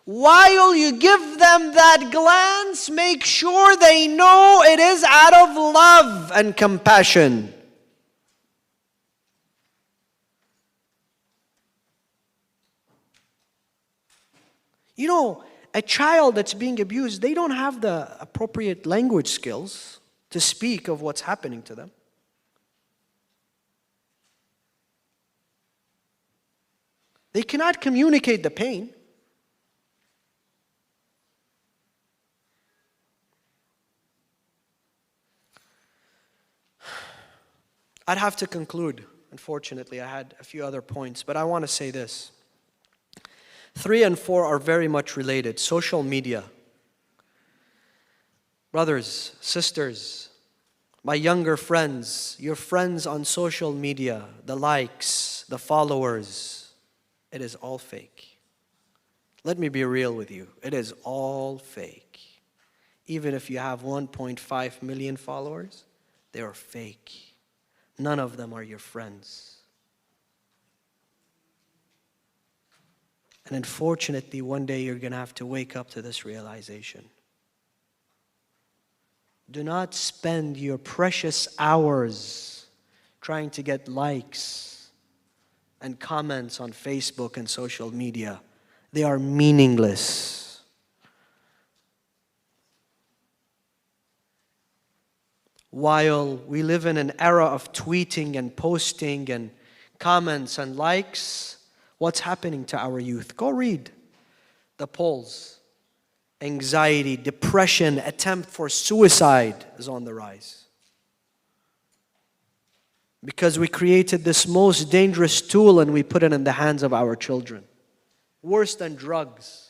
While you give them that glance, make sure they know it is out of love and compassion. You know, a child that's being abused, they don't have the appropriate language skills to speak of what's happening to them. They cannot communicate the pain. I'd have to conclude. Unfortunately, I had a few other points, but I want to say this. 3 and 4 are very much related. Social media. Brothers, sisters, my younger friends, your friends on social media, the likes, the followers, it is all fake. Let me be real with you. It is all fake. Even if you have 1.5 million followers, They are fake. None of them are your friends. And unfortunately, one day you're going to have to wake up to this realization. Do not spend your precious hours trying to get likes and comments on Facebook and social media. They are meaningless. While we live in an era of tweeting and posting and comments and likes, what's happening to our youth? Go read the polls. Anxiety, depression, attempt for suicide is on the rise. Because we created this most dangerous tool and we put it in the hands of our children. Worse than drugs.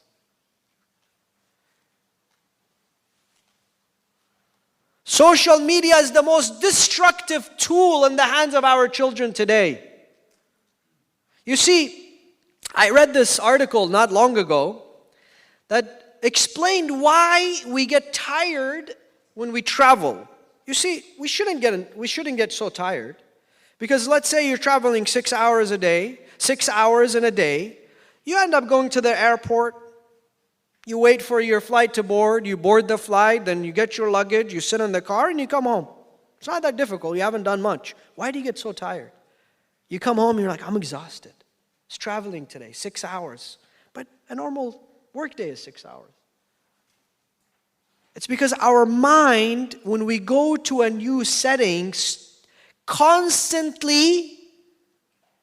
Social media is the most destructive tool in the hands of our children today. You see, I read this article not long ago that explained why we get tired when we travel. You see, we shouldn't get so tired. Because let's say you're traveling 6 hours a day, 6 hours in a day, you end up going to the airport, you wait for your flight to board, you board the flight, then you get your luggage, you sit in the car and you come home. It's not that difficult, you haven't done much. Why do you get so tired? You come home and you're like, I'm exhausted. It's traveling today, 6 hours. But a normal workday is 6 hours. It's because our mind, when we go to a new setting, constantly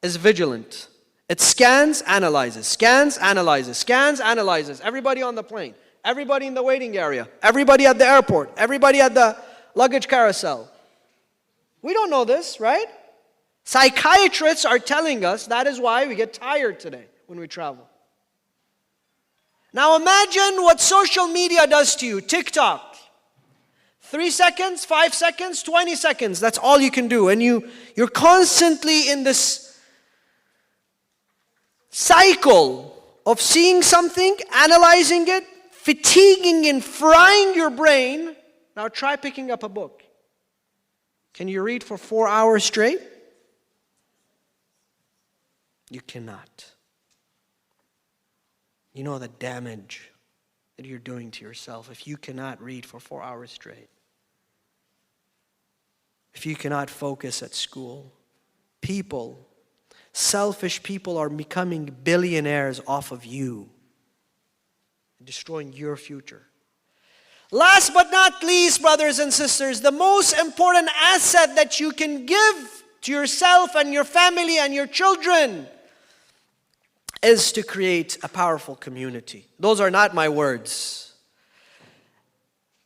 is vigilant. It scans, analyzes, scans, analyzes, scans, analyzes. Everybody on the plane, everybody in the waiting area, everybody at the airport, everybody at the luggage carousel. We don't know this, right? Psychiatrists are telling us that is why we get tired today when we travel. Now imagine what social media does to you. TikTok. 3 seconds, 5 seconds, 20 seconds. That's all you can do. And you're constantly in this cycle of seeing something, analyzing it, fatiguing and frying your brain. Now try picking up a book. Can you read for 4 hours straight? You cannot. You know the damage that you're doing to yourself if you cannot read for 4 hours straight. If you cannot focus at school. People, selfish people are becoming billionaires off of you. Destroying your future. Last but not least, brothers and sisters, the most important asset that you can give to yourself and your family and your children is to create a powerful community. Those are not my words.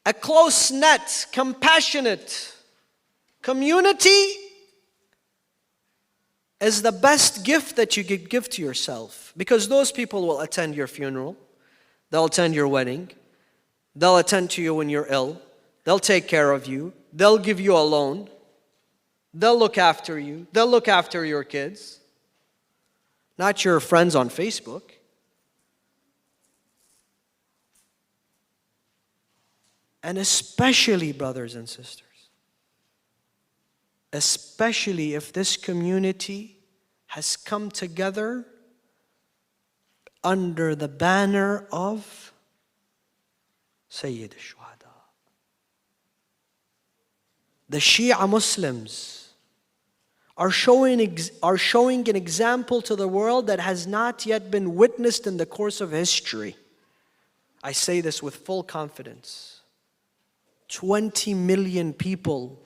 A close-knit, compassionate community is the best gift that you could give to yourself, because those people will attend your funeral, they'll attend your wedding, they'll attend to you when you're ill, they'll take care of you, they'll give you a loan, they'll look after you, they'll look after your kids. Not your friends on Facebook. And especially, brothers and sisters, especially if this community has come together under the banner of Sayyid al-Shuhada. The Shia Muslims are showing an example to the world that has not yet been witnessed in the course of history. I say this with full confidence. 20 million people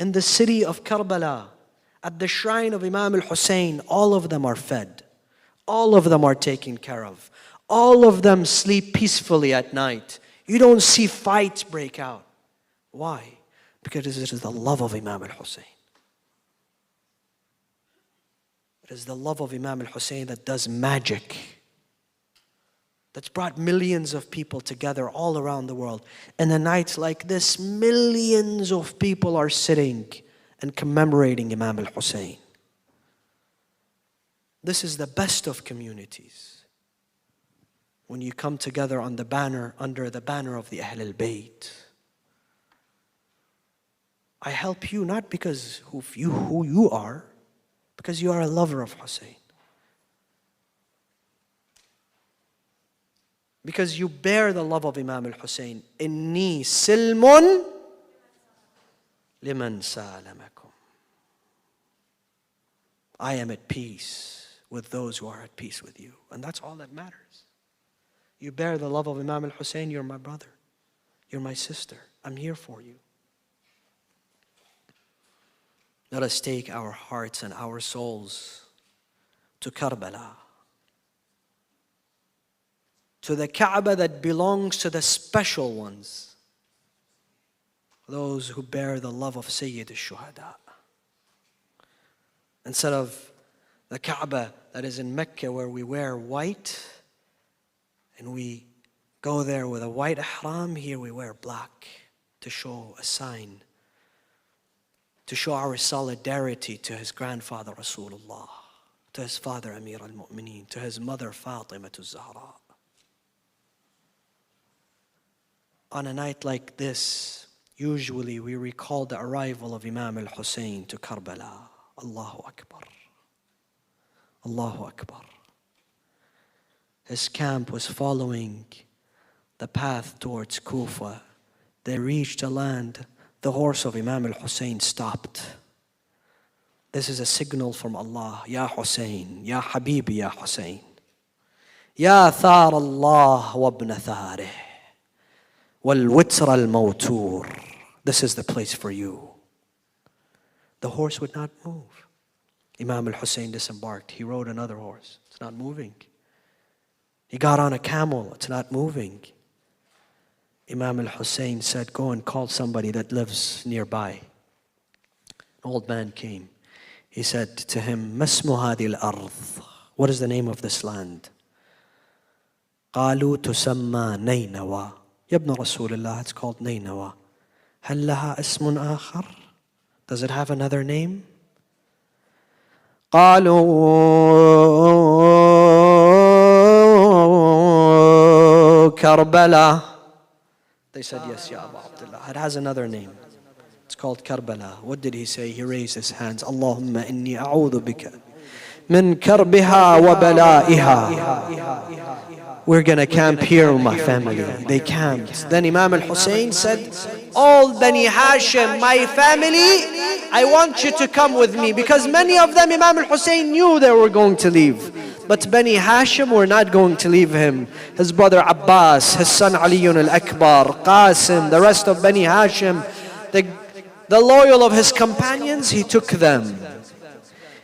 in the city of Karbala, at the shrine of Imam al-Hussein, all of them are fed. All of them are taken care of. All of them sleep peacefully at night. You don't see fights break out. Why? Because it is the love of Imam al-Hussein. It is the love of Imam al-Hussein that does magic. That's brought millions of people together all around the world. In a night like this, millions of people are sitting and commemorating Imam al-Hussein. This is the best of communities. When you come together on the banner, under the banner of the Ahl al-Bayt. I help you not because who you are, because you are a lover of Hussein. Because you bear the love of Imam al-Hussein. Inni silmun liman salamakum. I am at peace with those who are at peace with you. And that's all that matters. You bear the love of Imam al-Hussein, you're my brother. You're my sister. I'm here for you. Let us take our hearts and our souls to Karbala, to the Kaaba that belongs to the special ones, those who bear the love of Sayyid al-Shuhada. Instead of the Kaaba that is in Mecca where we wear white and we go there with a white ihram, here we wear black to show a sign, to show our solidarity to his grandfather Rasulullah, to his father Amir al-Mu'mineen, to his mother Fatima al-Zahra. On a night like this, usually we recall the arrival of Imam al-Hussein to Karbala. Allahu Akbar. Allahu Akbar. His camp was following the path towards Kufa. They reached a land. The horse of Imam al-Hussein stopped. This is a signal from Allah. Ya Hussein, Ya Habibi, Ya Hussein. Ya Thar Allah wa ibn Tharih. وَالْوِتْرَ الْمَوْتُورِ. This is the place for you. The horse would not move. Imam al-Hussein disembarked. He rode another horse. It's not moving. He got on a camel. It's not moving. Imam al-Hussein said, go and call somebody that lives nearby. An old man came. He said to him, مَا اسْمُ هَذِي الْأَرْضِ? What is the name of this land? قَالُوا تُسَمَّى نَيْنَوَى. يا ابن رسول الله, it's called Nainawa. هل لها اسم آخر? Does it have another name? قالوا كربلاء. They said, yes, Ya Abu Abdullah. It has another name. It's called Karbala. What did he say? He raised his hands. Allahumma inni a'udhu bika min karbiha wa bala'iha. We're going to camp here with my family. They camped. Then Imam al-Hussein said, all Bani Hashim, my family, I want you to come with me. Because many of them, Imam al-Hussein knew they were going to leave. But Bani Hashim were not going to leave him. His brother Abbas, his son Ali al-Akbar, Qasim, the rest of Bani Hashim, the loyal of his companions, he took them.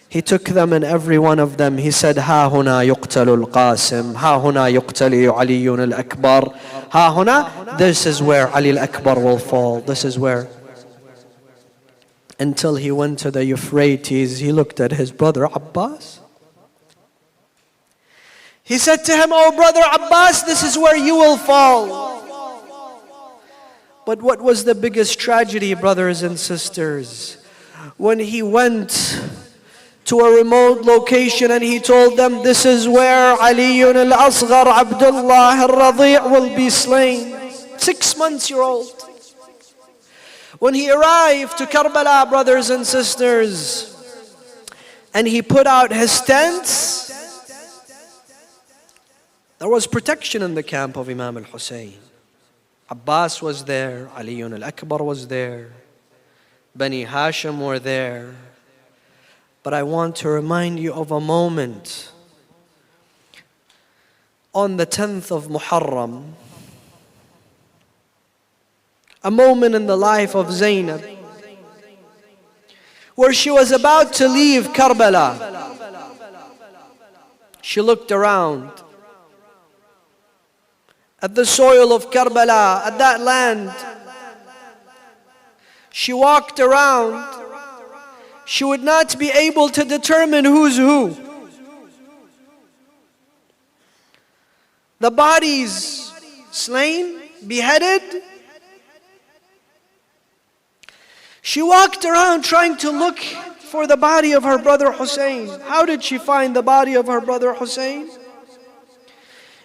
He took them, and every one of them, he said, Ha huna yuqtalu al-Qasim, ha huna yuqtali Ali al-Akbar, ha huna, this is where Ali al-Akbar will fall. This is where. Until he went to the Euphrates, he looked at his brother Abbas. He said to him, oh brother Abbas, this is where you will fall. But what was the biggest tragedy, brothers and sisters? When he went to a remote location and he told them, this is where Ali al-Asghar Abdullah al-Radi' will be slain. 6 months old. When he arrived to Karbala, brothers and sisters, and he put out his tents, there was protection in the camp of Imam al-Hussein. Abbas was there, Ali al-Akbar was there, Bani Hashim were there. But I want to remind you of a moment. On the 10th of Muharram, a moment in the life of Zainab, where she was about to leave Karbala. She looked around at the soil of Karbala, at that land. She walked around. She would not be able to determine who's who. The bodies slain, beheaded. She walked around trying to look for the body of her brother Hussein. How did she find the body of her brother Hussein?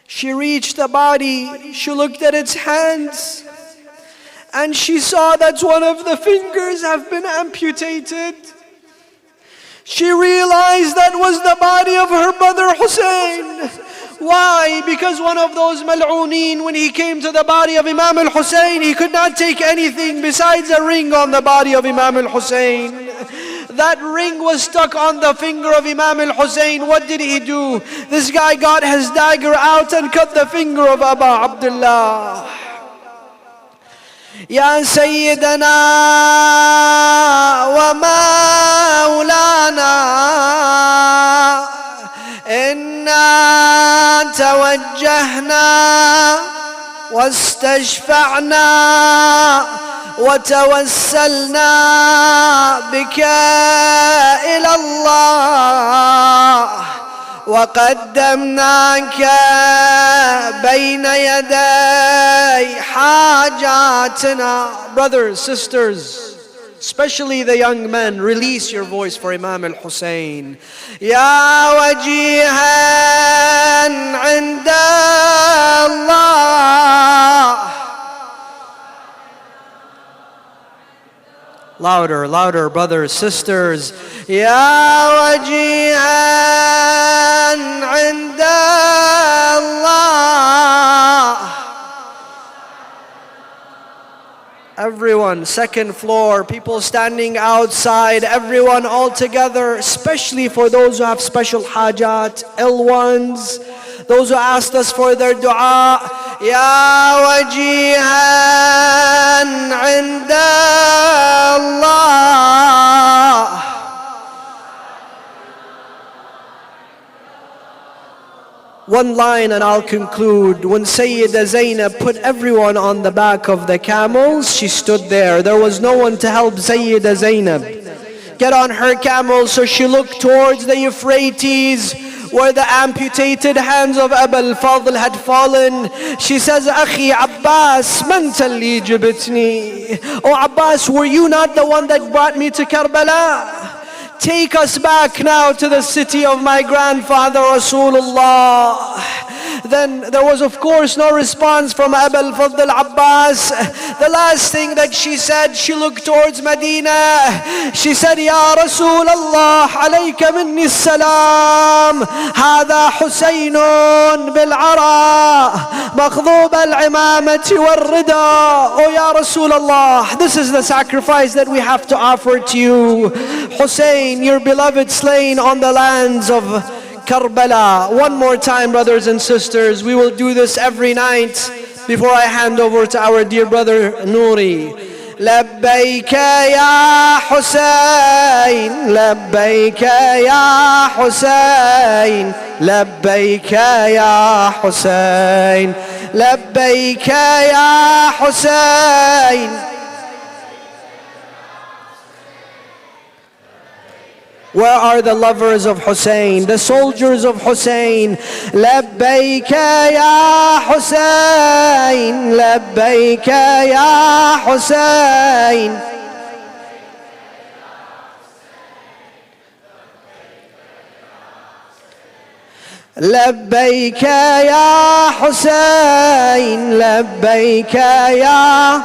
She reached the body, she looked at its hands, and she saw that one of the fingers have been amputated. She realized that was the body of her brother Hussein. Why? Because one of those mal'ooneen, when he came to the body of Imam al-Hussein, he could not take anything besides a ring on the body of Imam al-Hussein. That ring was stuck on the finger of Imam al-Hussein. What did he do? This guy got his dagger out and cut the finger of Abu Abdullah. Ya Sayyidana wa Maulana, inna tawajjahna wastashfa'na وتوسلنا بك إلى الله وقدمناك بين يدي حاجاتنا. Brothers, sisters, especially the young men, release your voice for Imam al-Hussein. يا وجيها عند الله. Louder, louder, brothers, sisters. Ya wajihan 'inda Allah. Everyone, second floor, people standing outside, everyone all together, especially for those who have special hajat, ill ones, those who asked us for their dua. Ya wajihan 'inda Allah. One line and I'll conclude. When Sayyida Zainab put everyone on the back of the camels, she stood there. There was no one to help Sayyida Zainab get on her camel, so she looked towards the Euphrates, where the amputated hands of Abu al-Fadl had fallen. She says, Akhi Abbas, man talli jibtni. Oh Abbas, were you not the one that brought me to Karbala? Take us back now to the city of my grandfather Rasulullah. Then there was of course no response from Abu al-Fadl Abbas. The last thing that she said, she looked towards Medina. She said, Ya Rasulullah, alayka minni salam. Hada Husaynun bil-ara, maghdub al-imamati wal-rida. Oh Ya Rasulullah, this is the sacrifice that we have to offer to you. Hussein, your beloved slain on the lands of Karbala. One more time, brothers and sisters. We will do this every night before I hand over to our dear brother Nouri. لبيك يا حسين لبيك يا حسين لبيك يا حسين لبيك يا حسين. Where are the lovers of Hussein, the soldiers of Hussein? لبيك يا حسين لبيك يا حسين. لبيك يا حسين لبيك يا